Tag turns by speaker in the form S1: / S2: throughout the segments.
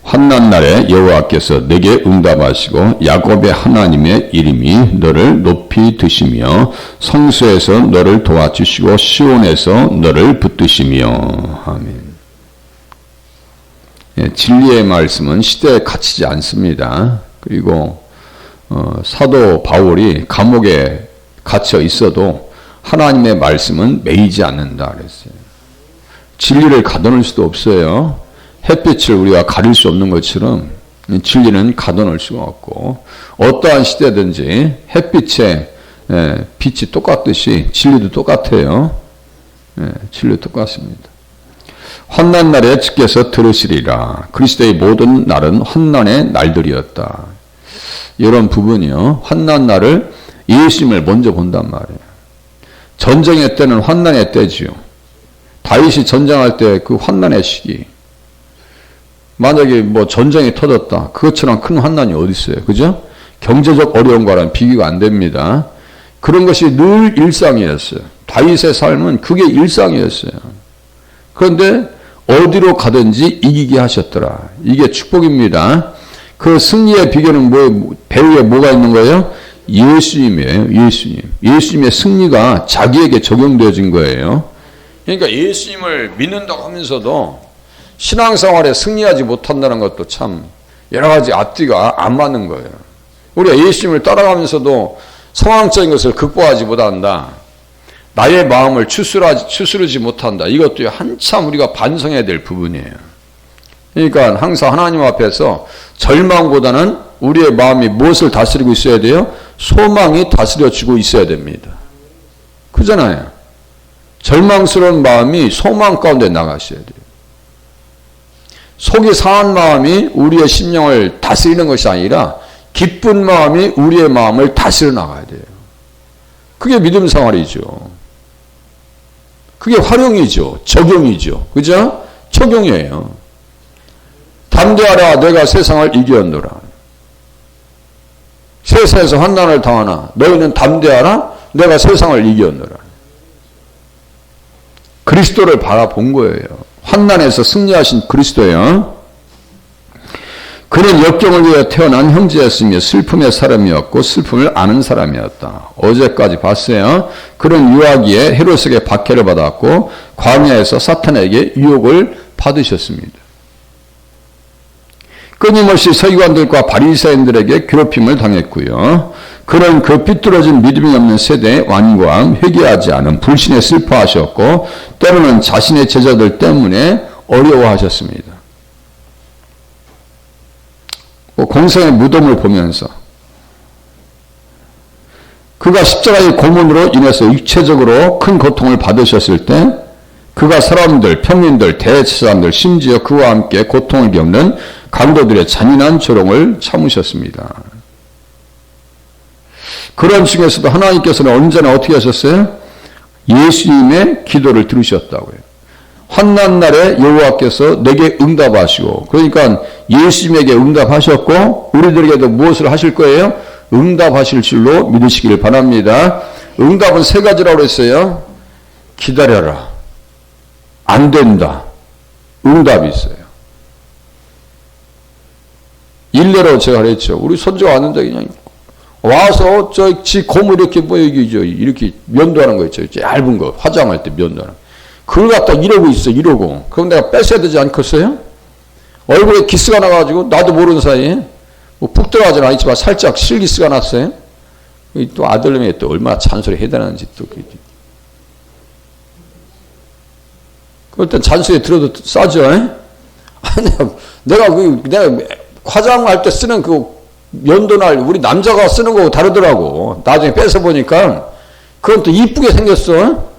S1: 환난 날에 여호와께서 내게 응답하시고 야곱의 하나님의 이름이 너를 높이 드시며 성소에서 너를 도와주시고 시온에서 너를 붙드시며. 아멘. 진리의 말씀은 시대에 갇히지 않습니다. 그리고 사도 바울이 감옥에 갇혀 있어도 하나님의 말씀은 매이지 않는다 그랬어요. 진리를 가둬놓을 수도 없어요. 햇빛을 우리가 가릴 수 없는 것처럼 진리는 가둬놓을 수가 없고, 어떠한 시대든지 햇빛에 빛이 똑같듯이 진리도 똑같아요. 진리도 똑같습니다. 환난 날에 주께서 들으시리라. 그리스도의 모든 날은 환난의 날들이었다. 이런 부분이요, 환난 날을 예수님을 먼저 본단 말이에요. 전쟁의 때는 환난의 때지요. 다윗이 전쟁할 때 그 환난의 시기, 만약에 뭐 전쟁이 터졌다, 그것처럼 큰 환난이 어디 있어요? 그죠? 경제적 어려움과는 비교가 안 됩니다. 그런 것이 늘 일상이었어요. 다윗의 삶은 그게 일상이었어요. 그런데 어디로 가든지 이기게 하셨더라. 이게 축복입니다. 그 승리의 비결은 배후에 뭐가 있는 거예요? 예수님이에요. 예수님의 승리가 자기에게 적용되어진 거예요. 그러니까 예수님을 믿는다고 하면서도 신앙생활에 승리하지 못한다는 것도 참 여러 가지 앞뒤가 안 맞는 거예요. 우리가 예수님을 따라가면서도 상황적인 것을 극복하지 못한다, 나의 마음을 추스르지 못한다, 이것도 한참 우리가 반성해야 될 부분이에요. 그러니까 항상 하나님 앞에서 절망보다는 우리의 마음이 무엇을 다스리고 있어야 돼요? 소망이 다스려지고 있어야 됩니다. 그잖아요. 절망스러운 마음이 소망 가운데 나가셔야 돼요. 속이 상한 마음이 우리의 심령을 다스리는 것이 아니라 기쁜 마음이 우리의 마음을 다스려 나가야 돼요. 그게 믿음 생활이죠. 그게 활용이죠. 적용이죠. 그죠? 적용이에요. 담대하라, 내가 세상을 이겼노라. 세상에서 환난을 당하나 너희는 담대하라, 내가 세상을 이겼노라. 그리스도를 바라본 거예요. 환난에서 승리하신 그리스도예요. 그는 역경을 위해 태어난 형제였으며 슬픔의 사람이었고 슬픔을 아는 사람이었다. 어제까지 봤어요. 그는 유아기에 헤롯에게 박해를 받았고 광야에서 사탄에게 유혹을 받으셨습니다. 끊임없이 서기관들과 바리새인들에게 괴롭힘을 당했고요. 그는 그 삐뚤어진 믿음이 없는 세대의 완고함, 회개하지 않은 불신에 슬퍼하셨고 때로는 자신의 제자들 때문에 어려워하셨습니다. 공생의 무덤을 보면서 그가 십자가의 고문으로 인해서 육체적으로 큰 고통을 받으셨을 때 그가 사람들, 평민들, 대제사장들, 심지어 그와 함께 고통을 겪는 강도들의 잔인한 조롱을 참으셨습니다. 그런 중에서도 하나님께서는 언제나 어떻게 하셨어요? 예수님의 기도를 들으셨다고요. 환난 날에 여호와께서 내게 응답하시고, 그러니까 예수님에게 응답하셨고 우리들에게도 무엇을 하실 거예요? 응답하실 줄로 믿으시기를 바랍니다. 응답은 세 가지라고 했어요. 기다려라, 안 된다, 응답이 있어요. 일례로 제가 그랬죠. 우리 손주가 왔는데 그냥 와서 지 고무 이렇게 이렇게 면도하는 거 있죠. 얇은 거 화장할 때 면도하는 거. 그걸 갖다 이러고 있어, 이러고. 그럼 내가 뺏어야 되지 않겠어요? 얼굴에 기스가 나가지고 나도 모르는 사이에 뭐 푹 들어가진 않지만 살짝 실기스가 났어요. 또 아들님이 또 얼마나 잔소리 해야 되는지 또. 그럴 땐 잔소리 들어도 싸죠. 아니, 내가 화장할 때 쓰는 그 면도날 우리 남자가 쓰는 거하고 다르더라고. 나중에 뺏어 보니까 그건 또 이쁘게 생겼어.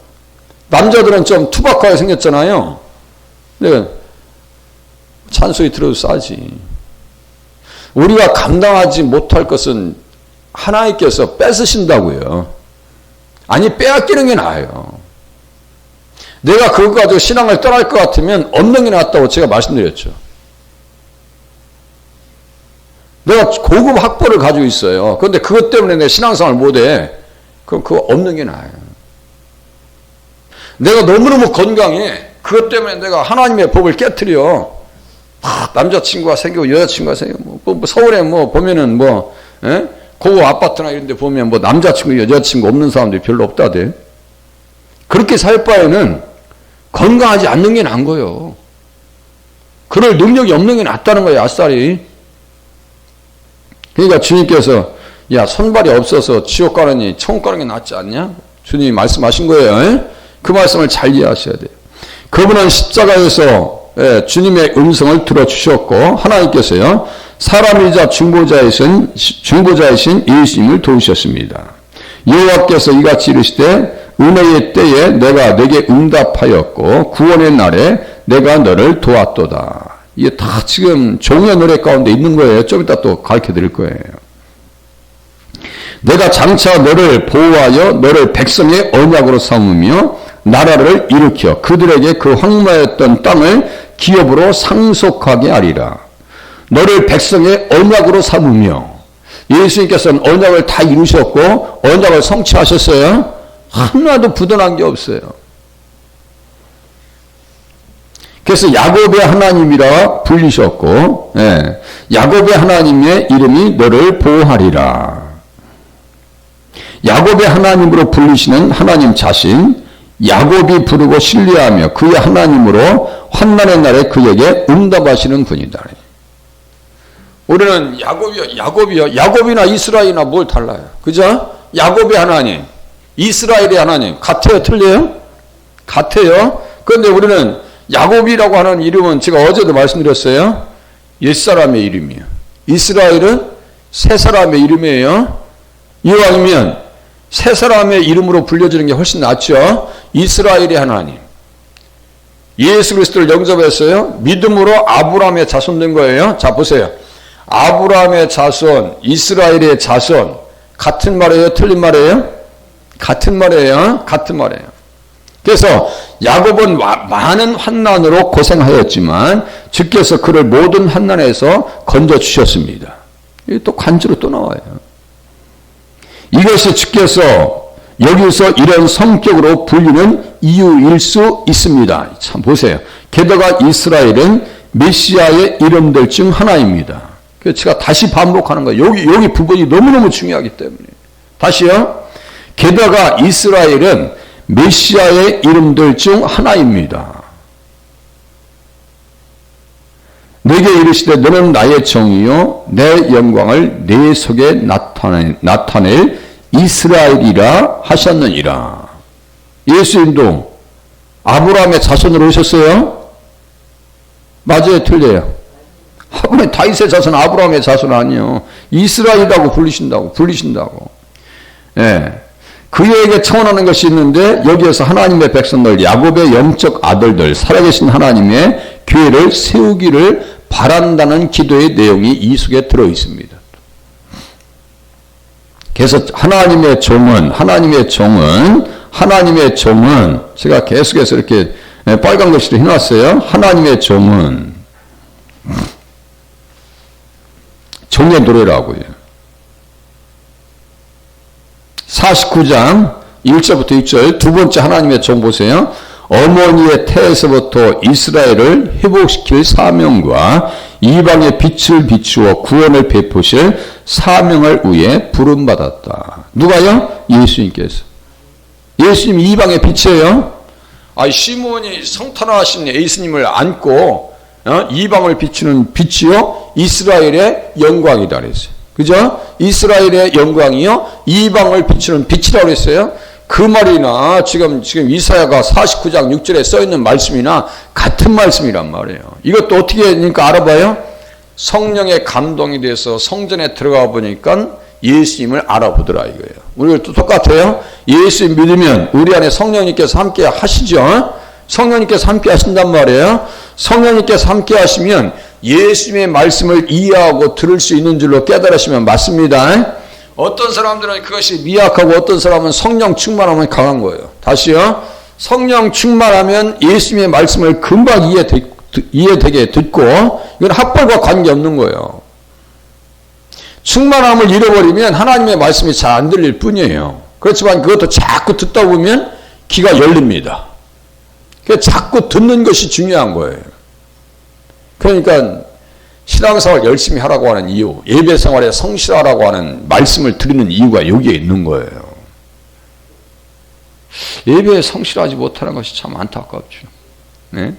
S1: 남자들은 좀 투박하게 생겼잖아요. 근데 잔소리 들어도 싸지. 우리가 감당하지 못할 것은 하나님께서 뺏으신다고요. 아니, 빼앗기는 게 나아요. 내가 그거 가지고 신앙을 떠날 것 같으면 없는 게 낫다고 제가 말씀드렸죠. 내가 고급 학벌을 가지고 있어요. 그런데 그것 때문에 내 신앙생활 못해. 그럼 그거 없는 게 나아요. 내가 너무너무 건강해. 그것 때문에 내가 하나님의 법을 깨트려. 남자친구가 생기고 여자친구가 생기고 뭐 서울에 뭐 보면은 뭐 고급 아파트나 이런 데 보면 뭐 남자친구 여자친구 없는 사람들이 별로 없다대. 그렇게 살 바에는 건강하지 않는 게 나은 거예요. 그럴 능력이 없는 게 낫다는 거예요. 아싸리. 그러니까 주님께서 야 손발이 없어서 지옥 가느니 천국 가는 게 낫지 않냐? 주님이 말씀하신 거예요. 그 말씀을 잘 이해하셔야 돼요. 그분은 십자가에서 주님의 음성을 들어주셨고 하나님께서요 사람이자 중보자이신 예수님을 도우셨습니다. 여호와께서 이같이 이르시되 은혜의 때에 내가 내게 응답하였고 구원의 날에 내가 너를 도왔도다. 이게 다 지금 종의 노래 가운데 있는 거예요. 좀 이따 또 가르쳐 드릴 거예요. 내가 장차 너를 보호하여 너를 백성의 언약으로 삼으며 나라를 일으켜 그들에게 그 황무하였던 땅을 기업으로 상속하게 하리라. 너를 백성의 언약으로 삼으며 예수님께서는 언약을 다 이루셨고 언약을 성취하셨어요. 하나도 부도난 게 없어요. 그래서 야곱의 하나님이라 불리셨고 야곱의 하나님의 이름이 너를 보호하리라. 야곱의 하나님으로 불리시는 하나님 자신 야곱이 부르고 신뢰하며 그의 하나님으로 환난의 날에 그에게 응답하시는 분이다. 우리는 야곱이나 이스라엘이나 뭘 달라요? 그죠? 야곱의 하나님, 이스라엘의 하나님 같아요? 틀려요? 같아요. 그런데 우리는 야곱이라고 하는 이름은 제가 어제도 말씀드렸어요. 옛사람의 이름이에요. 이스라엘은 새 사람의 이름이에요. 이왕이면 새 사람의 이름으로 불려지는 게 훨씬 낫죠. 이스라엘의 하나님. 예수 그리스도를 영접했어요. 믿음으로 아브라함의 자손 된 거예요. 자 보세요. 아브라함의 자손, 이스라엘의 자손 같은 말이에요? 틀린 말이에요? 같은 말이에요. 같은 말이에요. 그래서 야곱은 많은 환난으로 고생하였지만 주께서 그를 모든 환난에서 건져주셨습니다. 이게 또 간주로 또 나와요. 이것이 주께서 여기서 이런 성격으로 불리는 이유일 수 있습니다. 참 보세요. 게다가 이스라엘은 메시아의 이름들 중 하나입니다. 그래서 제가 다시 반복하는 거예요. 여기 부분이 너무너무 중요하기 때문에. 다시요. 게다가 이스라엘은 메시아의 이름들 중 하나입니다. 내게 이르시되 너는 나의 정이요 내 영광을 내 속에 나타낼 이스라엘이라 하셨느니라. 예수님도 아브라함의 자손으로 오셨어요? 맞아요? 틀려요? 아브라함 다윗의 자손 아브라함의 자손 아니요. 이스라엘이라고 불리신다고. 예. 그에게 청원하는 것이 있는데 여기에서 하나님의 백성들 야곱의 영적 아들들 살아계신 하나님의 교회를 세우기를 바란다는 기도의 내용이 이 속에 들어 있습니다. 그래서 하나님의 종은 제가 계속해서 이렇게 빨간 글씨로 해놨어요. 하나님의 종은 종의 노래라고요. 49장 1절부터 6절 두 번째 하나님의 종 보세요. 어머니의 태에서부터 이스라엘을 회복시킬 사명과 이방의 빛을 비추어 구원을 베푸실 사명을 위해 부름받았다. 누가요? 예수님께서. 예수님 이방의 빛이에요. 시몬이 성탄하신 예수님을 안고 이방을 비추는 빛이요 이스라엘의 영광이다 그랬어요. 그죠? 이스라엘의 영광이요 이방을 비추는 빛이라고 그랬어요. 그 말이나 지금 이사야가 49장 6절에 써있는 말씀이나 같은 말씀이란 말이에요. 이것도 어떻게 하니까 알아봐요? 성령의 감동이 돼서 성전에 들어가 보니까 예수님을 알아보더라 이거예요. 우리도 똑같아요. 예수님 믿으면 우리 안에 성령님께서 함께 하시죠. 성령님께서 함께 하신단 말이에요. 성령님께서 함께 하시면 예수님의 말씀을 이해하고 들을 수 있는 줄로 깨달으시면 맞습니다. 어떤 사람들은 그것이 미약하고 어떤 사람은 성령 충만하면 강한 거예요. 다시요. 성령 충만하면 예수님의 말씀을 금방 이해되게 듣고 이건 학벌과 관계없는 거예요. 충만함을 잃어버리면 하나님의 말씀이 잘 안 들릴 뿐이에요. 그렇지만 그것도 자꾸 듣다 보면 귀가 열립니다. 그래서 자꾸 듣는 것이 중요한 거예요. 그러니까 신앙생활 열심히 하라고 하는 이유, 예배생활에 성실하라고 하는 말씀을 드리는 이유가 여기에 있는 거예요. 예배에 성실하지 못하는 것이 참 안타깝죠. 네?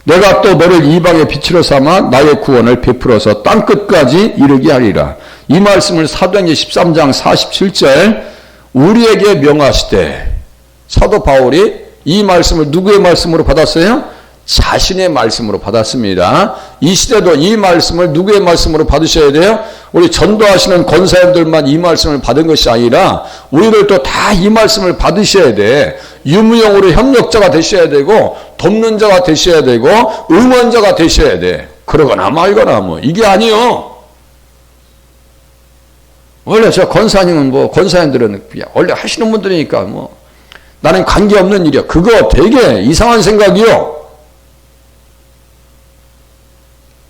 S1: 내가 또 너를 이방의 빛으로 삼아 나의 구원을 베풀어서 땅끝까지 이르게 하리라. 이 말씀을 사도행전 13장 47절 우리에게 명하시되, 사도 바울이 이 말씀을 누구의 말씀으로 받았어요? 자신의 말씀으로 받았습니다. 이 시대도 이 말씀을 누구의 말씀으로 받으셔야 돼요? 우리 전도하시는 권사님들만 이 말씀을 받은 것이 아니라 우리들도 다 이 말씀을 받으셔야 돼. 유무용으로 협력자가 되셔야 되고 돕는 자가 되셔야 되고 응원자가 되셔야 돼. 그러거나 말거나 뭐 이게 아니요. 원래 저 권사님은 뭐 권사님들은 원래 하시는 분들이니까 뭐 나는 관계없는 일이야. 그거 되게 이상한 생각이요.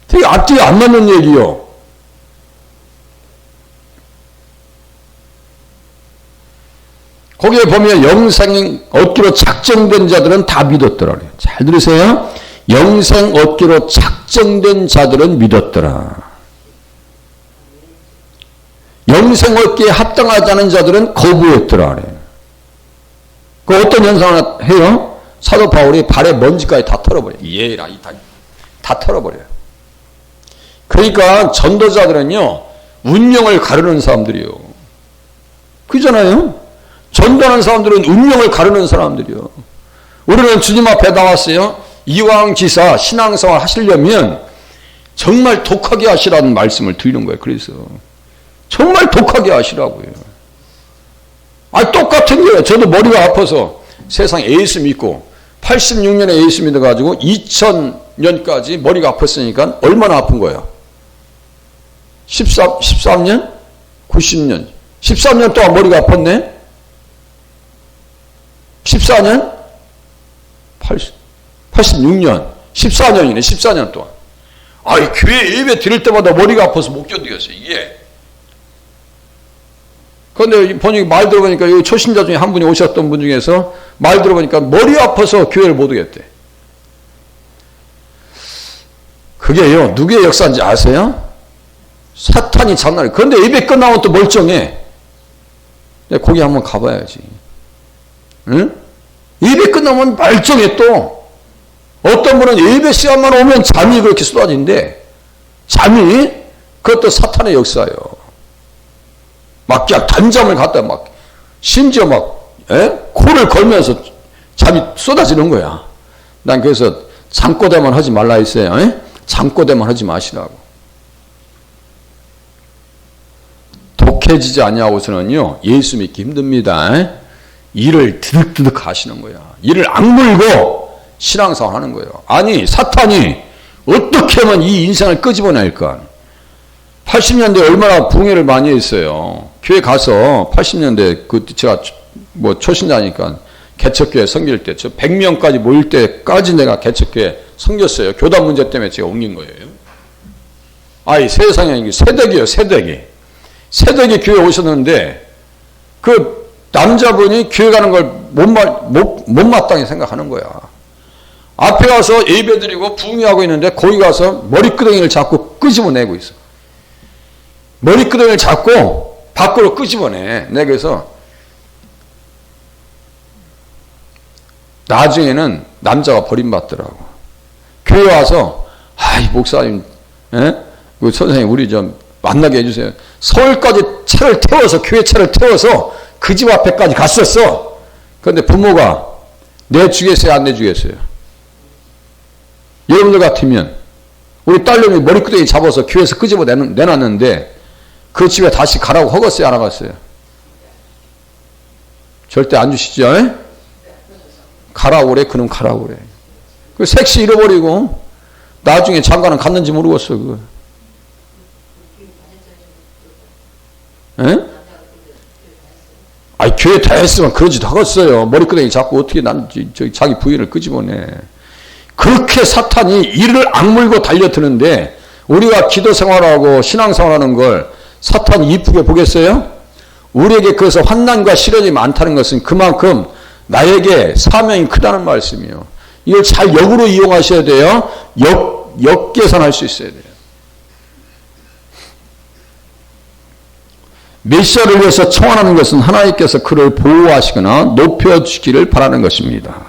S1: 되게 앞뒤에 안 맞는 얘기요. 거기에 보면 영생 얻기로 작정된 자들은 다 믿었더라. 잘 들으세요. 영생 얻기로 작정된 자들은 믿었더라. 영생 얻기에 합당하지 않은 자들은 거부했더라. 그 어떤 현상을 해요? 사도 바울이 발에 먼지까지 다 털어버려요. 예라 다 털어버려요. 그러니까 전도자들은요, 운명을 가르는 사람들이요. 그잖아요? 전도하는 사람들은 운명을 가르는 사람들이요. 우리는 주님 앞에 나왔어요. 이왕지사 신앙생활 하시려면 정말 독하게 하시라는 말씀을 드리는 거예요. 그래서 정말 독하게 하시라고요. 똑같은 거예요. 저도 머리가 아파서 세상 예수 믿고 86년에 예수 믿어가지고 2000년까지 머리가 아팠으니까 얼마나 아픈 거예요? 13년? 90년. 13년 동안 머리가 아팠네? 14년? 86년. 14년이네. 14년 동안. 교회 예배 드릴 때마다 머리가 아파서 못 견디겠어요. 이게. 그런데 본인이 말 들어보니까 여기 초신자 중에 한 분이 오셨던 분 중에서 말 들어보니까 머리 아파서 교회를 못 오겠대. 그게요. 누구의 역사인지 아세요? 사탄이 장난을. 그런데 예배 끝나면 또 멀쩡해. 거기 한번 가봐야지. 응? 예배 끝나면 멀쩡해 또. 어떤 분은 예배 시간만 오면 잠이 그렇게 쏟아진대. 잠이? 그것도 사탄의 역사예요. 막 그냥 단잠을 갖다 막 심지어 막 코를 걸면서 잠이 쏟아지는 거야. 난 그래서 잠꼬대만 하지 말라 했어요. 잠꼬대만 하지 마시라고. 독해지지 아니하고서는요, 예수 믿기 힘듭니다. 일을 드득드득 하시는 거야. 일을 악물고 신앙생활 하는 거예요. 아니, 사탄이 어떻게 하면 이 인생을 끄집어낼까? 80년대 얼마나 붕해를 많이 했어요. 교회 가서 80년대 제가 뭐 초신자니까 개척교회 섬길 때 저 100명까지 모일 때까지 내가 개척교회 섬겼어요. 교단 문제 때문에 제가 옮긴 거예요. 세상에 새댁이에요. 새댁이 교회 오셨는데 그 남자분이 교회 가는 걸 못마땅히 생각하는 거야. 앞에 가서 예배 드리고 부흥회하고 있는데 거기 가서 머리끄덩이를 잡고 끄집어내고 있어. 머리끄덩이를 잡고 밖으로 끄집어내. 내가 그래서 나중에는 남자가 버림받더라고. 교회 와서 목사님, 그 선생님 우리 좀 만나게 해주세요. 서울까지 차를 태워서 교회 차를 태워서 그 집 앞에까지 갔었어. 그런데 부모가 내주겠어요, 안 내주겠어요? 여러분들 같으면 우리 딸내미 머리끄덩이 잡아서 교회에서 끄집어 내놨는데 그 집에 다시 가라고 허갔어요, 안 허갔어요? 절대 안 주시죠? 가라고 그래, 그놈 가라고 그래. 그 색시 잃어버리고 나중에 장가는 갔는지 모르겠어, 그거. 교회 다 했으면 그러지도 하겠어요. 머리끄덩이 잡고 어떻게 자기 부인을 끄집어내. 그렇게 사탄이 이를 악물고 달려드는데 우리가 기도 생활하고 신앙 생활하는 걸 사탄이 이쁘게 보겠어요? 우리에게 그래서 환난과 시련이 많다는 것은 그만큼 나에게 사명이 크다는 말씀이에요. 이걸 잘 역으로 이용하셔야 돼요. 역계산할 수 있어야 돼요. 메시아를 위해서 청원하는 것은 하나님께서 그를 보호하시거나 높여주기를 바라는 것입니다.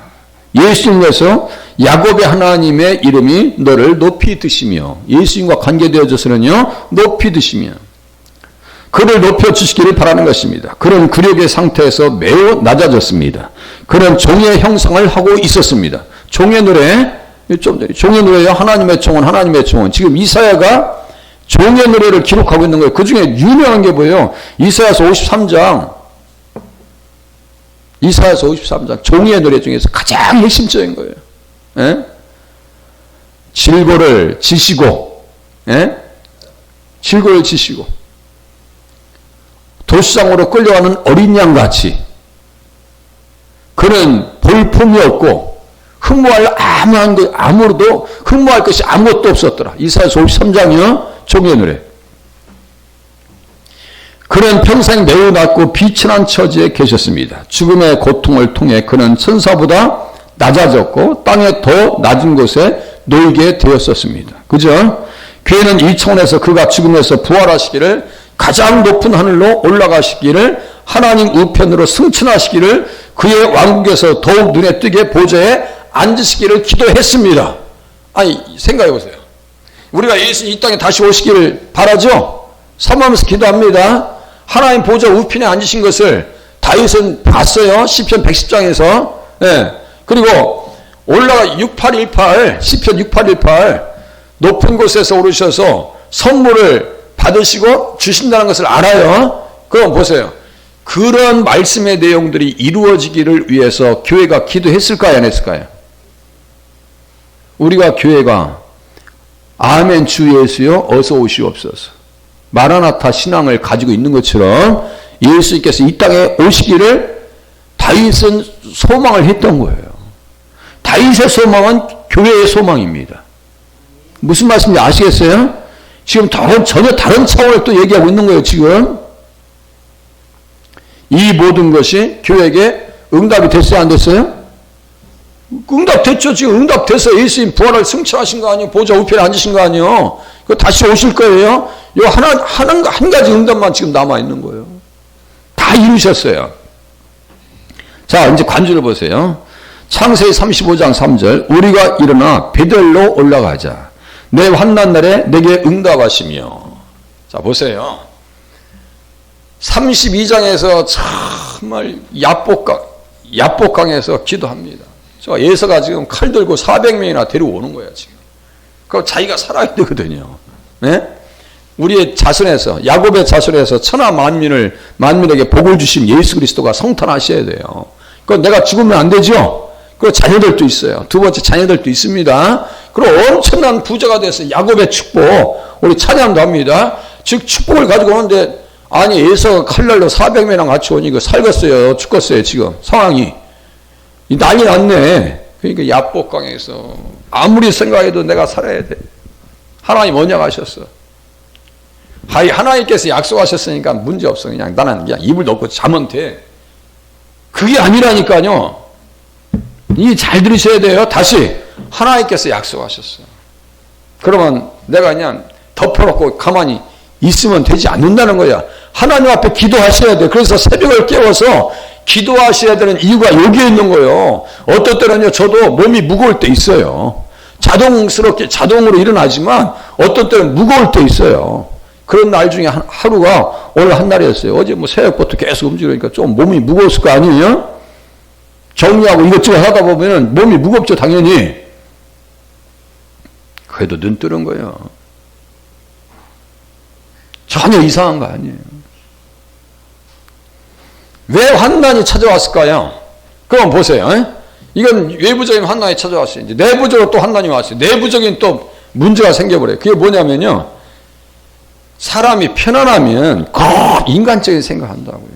S1: 예수님께서 야곱의 하나님의 이름이 너를 높이 드시며, 예수님과 관계되어져서는요 높이 드시며 그를 높여주시기를 바라는 것입니다. 그는 굴욕의 상태에서 매우 낮아졌습니다. 그는 종의 형상을 하고 있었습니다. 종의 노래, 종의 노래요. 하나님의 청원, 하나님의 청원. 지금 이사야가 종의 노래를 기록하고 있는 거예요. 그 중에 유명한 게 뭐예요? 이사야서 53장. 이사야서 53장. 종의 노래 중에서 가장 핵심적인 거예요. 예? 질고를 지시고, 예? 질고를 지시고, 도시장으로 끌려가는 어린 양같이 그는 볼품이 없고 흠모할 아무도 흠모할 것이 아무것도 없었더라. 이사야서 53장이요. 종의 노래. 그는 평생 매우 낮고 비천한 처지에 계셨습니다. 죽음의 고통을 통해 그는 천사보다 낮아졌고 땅에 더 낮은 곳에 놓이게 되었었습니다. 그죠? 교회는 이 차원에서 그가 죽음에서 부활하시기를, 가장 높은 하늘로 올라가시기를, 하나님 우편으로 승천하시기를, 그의 왕국에서 더욱 눈에 띄게 보좌에 앉으시기를 기도했습니다. 아니 생각해 보세요. 우리가 예수님 이 땅에 다시 오시기를 바라죠? 사모하면서 기도합니다. 하나님 보좌 우편에 앉으신 것을 다윗은 봤어요. 시편 110장에서. 예. 그리고 올라가 6818, 시편 6818, 높은 곳에서 오르셔서 선물을 받으시고 주신다는 것을 알아요. 그럼 보세요. 그런 말씀의 내용들이 이루어지기를 위해서 교회가 기도했을까요? 안 했을까요? 우리가 교회가 아멘 주 예수여 어서 오시옵소서, 마라나타 신앙을 가지고 있는 것처럼 예수님께서 이 땅에 오시기를 다윗은 소망을 했던 거예요. 다윗의 소망은 교회의 소망입니다. 무슨 말씀인지 아시겠어요? 지금 전혀 다른 차원을 또 얘기하고 있는 거예요. 지금 이 모든 것이 교회에게 응답이 됐어요? 안 됐어요? 응답됐죠. 지금 응답돼서 예수님 부활을 승천하신 거 아니에요? 보좌 우편에 앉으신 거 아니에요? 그 다시 오실 거예요. 요 한 가지 응답만 지금 남아 있는 거예요. 다 이루셨어요. 자, 이제 관주를 보세요. 창세기 35장 3절. 우리가 일어나 베델로 올라가자. 내 환난 날에 내게 응답하시며. 자, 보세요. 32장에서 정말 야복강에서 기도합니다. 저 예서가 지금 칼 들고 400명이나 데려오는 거예요, 지금. 그 자기가 살아야 되거든요. 네? 우리의 자손에서, 야곱의 자손에서 천하 만민에게 복을 주신 예수 그리스도가 성탄하셔야 돼요. 그 내가 죽으면 안 되죠? 그 자녀들도 있어요. 두 번째 자녀들도 있습니다. 그리고 엄청난 부자가 돼서 야곱의 축복, 우리 찬양도 합니다. 즉 축복을 가지고 오는데, 아니 예서가 칼날로 400명이랑 같이 오니 그 살겠어요? 죽겠어요? 지금 상황이. 이 난리 났네. 그러니까 야복강에서 아무리 생각해도 내가 살아야 돼. 하나님 언약하셨어. 하나님께서 약속하셨으니까 문제 없어. 그냥 나는 그냥 입을 덮고 자면 돼. 그게 아니라니까요. 이 잘 들으셔야 돼요. 다시 하나님께서 약속하셨어. 그러면 내가 그냥 덮어놓고 가만히 있으면 되지 않는다는 거야. 하나님 앞에 기도하셔야 돼. 그래서 새벽을 깨워서 기도하셔야 되는 이유가 여기에 있는 거예요. 어떨 때는요, 저도 몸이 무거울 때 있어요. 자동으로 일어나지만 어떤 때는 무거울 때 있어요. 그런 날 중에 하루가 오늘 한 날이었어요. 어제 뭐 새벽부터 계속 움직이니까 좀 몸이 무거웠을 거 아니에요? 정리하고 이것저것 하다 보면 몸이 무겁죠, 당연히. 그래도 눈 뜨는 거예요. 전혀 이상한 거 아니에요. 왜 환난이 찾아왔을까요? 그럼 보세요. 이건 외부적인 환난이 찾아왔어요. 이제 내부적으로 또 환난이 왔어요. 내부적인 또 문제가 생겨버려요. 그게 뭐냐면요, 사람이 편안하면 꼭 인간적인 생각을 한다고요.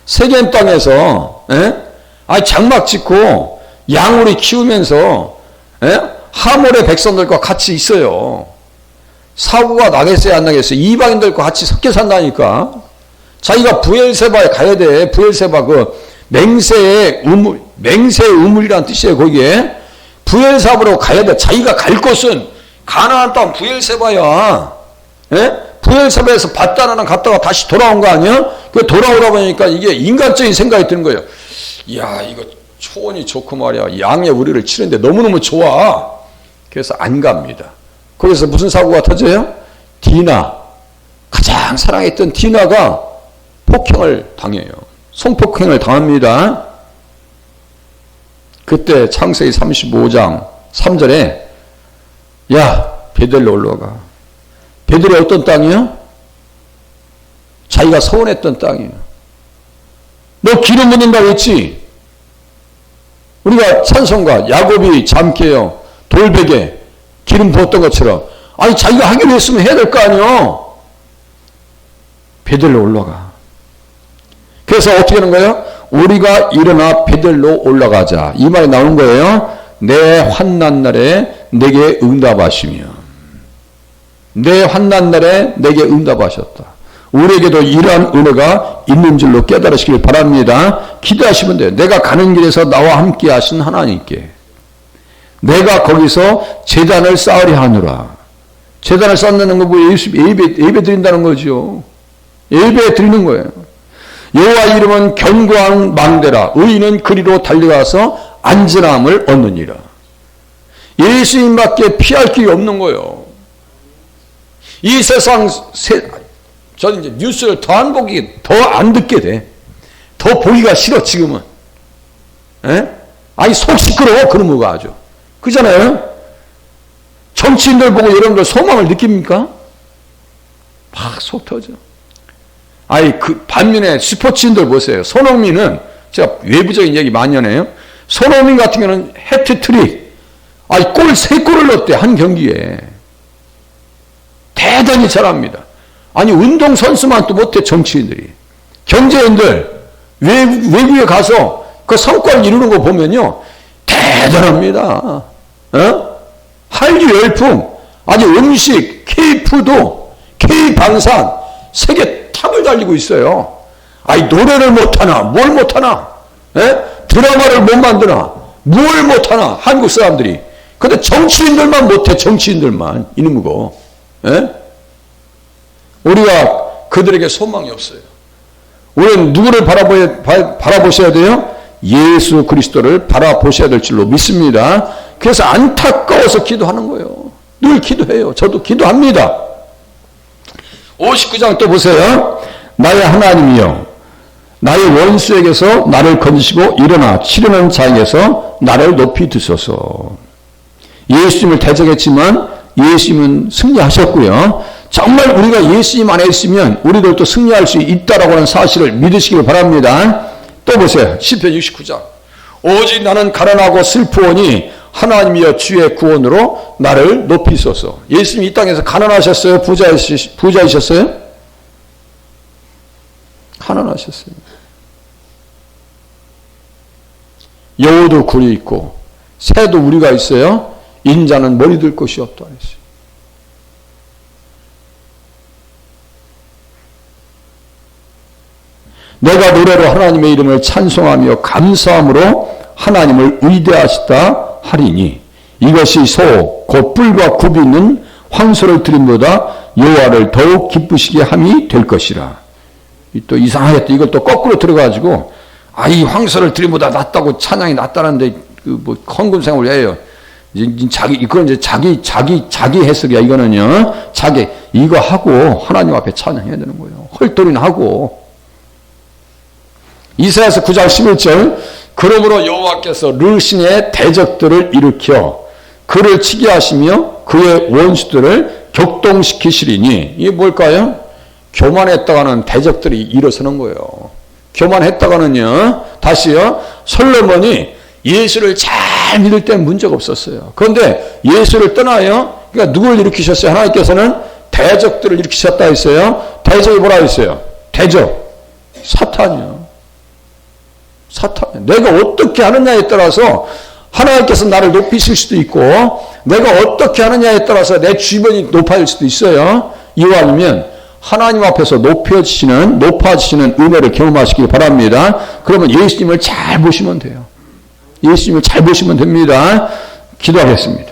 S1: 세겜 땅에서 장막 짓고 양우리 키우면서 하몰의 백성들과 같이 있어요. 사고가 나겠어요, 안 나겠어요? 이방인들과 같이 섞여 산다니까. 자기가 부엘세바에 가야 돼. 부엘세바 그 맹세의 우물이라는 뜻이에요. 거기에 부엘세바로 가야 돼. 자기가 갈 곳은 가나안 땅 부엘세바야. 예? 부엘세바에서 밧단아람 갔다가 다시 돌아온 거 아니야? 그 돌아오다 보니까 이게 인간적인 생각이 드는 거예요. 야, 이거 초원이 좋고 말이야. 양의 우리를 치는데 너무너무 좋아. 그래서 안 갑니다. 거기서 무슨 사고가 터져요? 디나, 가장 사랑했던 디나가 폭행을 당해요. 성폭행을 당합니다. 그때 창세기 35장 3절에 야, 베델로 올라가. 베델이 어떤 땅이요? 자기가 서원했던 땅이에요. 너 기름 붓는다고 했지? 우리가 찬송가 야곱이 잠깨요 돌베개 기름 부었던 것처럼 아니 자기가 하기로 했으면 해야 될 거 아니요. 베델로 올라가. 그래서 어떻게 하는 거예요? 우리가 일어나 베델로 올라가자. 이 말이 나오는 거예요. 내 환난 날에 내게 응답하시며 내 환난 날에 내게 응답하셨다. 우리에게도 이러한 은혜가 있는 줄로 깨달으시길 바랍니다. 기도하시면 돼요. 내가 가는 길에서 나와 함께 하신 하나님께 내가 거기서 제단을 쌓으려 하노라. 제단을 쌓는 거 뭐 예배 드린다는 거죠. 예배 드리는 거예요. 여호와 이름은 견고한 망대라. 의인은 그리로 달려가서 안전함을 얻느니라. 예수님밖에 피할 길이 없는 거예요. 이 세상 저는 이제 뉴스를 더 안 보기, 더 안 듣게 돼. 더 보기가 싫어 지금은. 에? 아니 속 시끄러워 그런 거가 아주. 그잖아요. 정치인들 보고 여러분들 소망을 느낍니까? 막 속 터져. 아니 그 반면에 스포츠인들 보세요. 손흥민은 제가 외부적인 얘기 많이 하네요. 손흥민 같은 경우는 해트트릭, 아니 골 3골을 넣었대 한 경기에. 대단히 잘합니다. 아니 운동선수만 또 못해 정치인들이. 경제인들 외국에 가서 그 성과를 이루는 거 보면요 대단합니다. 어? 한류 열풍, 아니 음식, K푸드, K방산 세계 탑을 달리고 있어요. 아니 노래를 못하나 뭘 못하나, 에? 드라마를 못 만드나 뭘 못하나 한국 사람들이. 근데 정치인들만 못해. 정치인들만 이놈 거. 에? 우리가 그들에게 소망이 없어요. 우리는 누구를 바라보셔야 돼요? 예수 그리스도를 바라보셔야 될 줄로 믿습니다. 그래서 안타까워서 기도하는 거예요. 늘 기도해요. 저도 기도합니다. 59장 또 보세요. 나의 하나님이여 나의 원수에게서 나를 건지시고 일어나 치려는 자에게서 나를 높이 드소서. 예수님을 대적했지만 예수님은 승리하셨고요. 정말 우리가 예수님 안에 있으면 우리들도 승리할 수 있다라고 하는 사실을 믿으시길 바랍니다. 또 보세요. 시편 69장. 오직 나는 가난하고 슬프오니 하나님이여 주의 구원으로 나를 높이소서. 예수님 이 땅에서 가난하셨어요? 부자이셨어요? 가난하셨어요. 여우도 굴이 있고 새도 우리가 있어요. 인자는 머리 들 곳이 없다 그랬어요. 내가 노래로 하나님의 이름을 찬송하며 감사함으로 하나님을 위대하시다 하리니 이것이 소 곧 뿔과 굽이 있는 황소를 드림보다 여호와를 더욱 기쁘시게 함이 될 것이라. 또 이상하게 또 이걸 또 거꾸로 들어가지고 이 황소를 드림보다 낫다고 찬양이 낫다는데 그 뭐 헌금생활을 해요. 이건 이제 자기 해석이야. 이거는요. 이거 하고 하나님 앞에 찬양해야 되는 거예요. 헐도리는 하고. 이사야서 9장 11절 그러므로 여호와께서 르신의 대적들을 일으켜 그를 치게 하시며 그의 원수들을 격동시키시리니 이게 뭘까요? 교만했다가는 대적들이 일어서는 거예요. 교만했다가는요. 다시요. 솔로몬이 예수를 잘 믿을 때는 문제가 없었어요. 그런데 예수를 떠나요. 그러니까 누구를 일으키셨어요? 하나님께서는 대적들을 일으키셨다 했어요. 대적이 뭐라 했어요? 대적. 사탄이요. 사탄. 내가 어떻게 하느냐에 따라서 하나님께서 나를 높이실 수도 있고 내가 어떻게 하느냐에 따라서 내 주변이 높아질 수도 있어요. 이왕이면 하나님 앞에서 높아지시는 은혜를 경험하시길 바랍니다. 그러면 예수님을 잘 보시면 돼요. 예수님을 잘 보시면 됩니다. 기도하겠습니다.